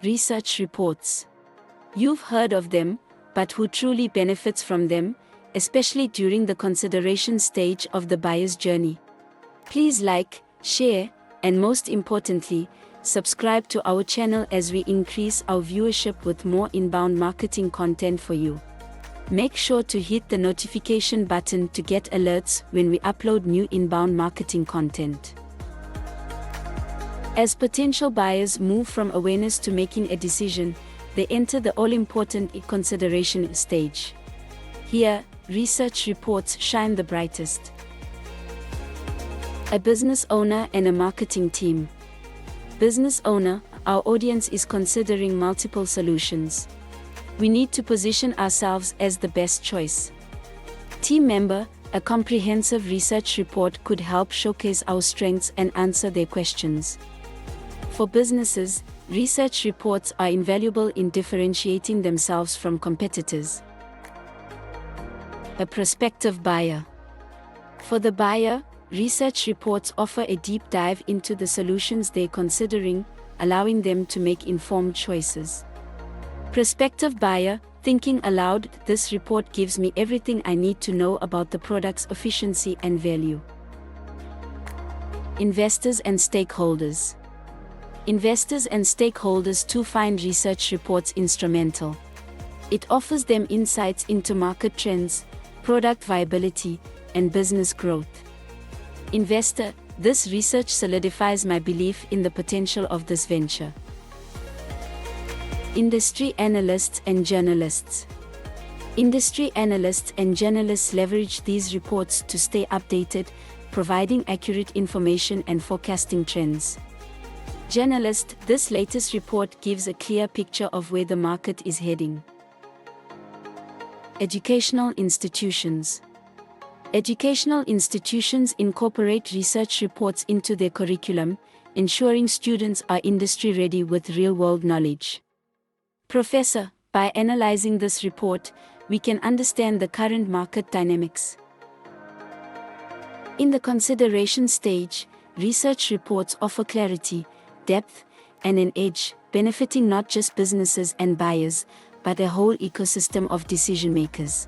Research reports. You've heard of them, but who truly benefits from them, especially during the consideration stage of the buyer's journey? Please like, share, and most importantly, subscribe to our channel as we increase our viewership with more inbound marketing content for you. Make sure to hit the notification button to get alerts when we upload new inbound marketing content. As potential buyers move from awareness to making a decision, they enter the all-important consideration stage. Here, research reports shine the brightest. A business owner and a marketing team. Business owner, our audience is considering multiple solutions. We need to position ourselves as the best choice. Team member, a comprehensive research report could help showcase our strengths and answer their questions. For businesses, research reports are invaluable in differentiating themselves from competitors. A prospective buyer. For the buyer, research reports offer a deep dive into the solutions they're considering, allowing them to make informed choices. Prospective buyer, thinking aloud, this report gives me everything I need to know about the product's efficiency and value. Investors and stakeholders. Investors and stakeholders too find research reports instrumental. It offers them insights into market trends, product viability, and business growth. Investor, this research solidifies my belief in the potential of this venture. Industry analysts and journalists. Industry analysts and journalists leverage these reports to stay updated, providing accurate information and forecasting trends. Journalist, this latest report gives a clear picture of where the market is heading. Educational institutions. Educational institutions incorporate research reports into their curriculum, ensuring students are industry-ready with real-world knowledge. Professor, by analyzing this report, we can understand the current market dynamics. In the consideration stage, research reports offer clarity, depth, and an edge, benefiting not just businesses and buyers, but a whole ecosystem of decision makers.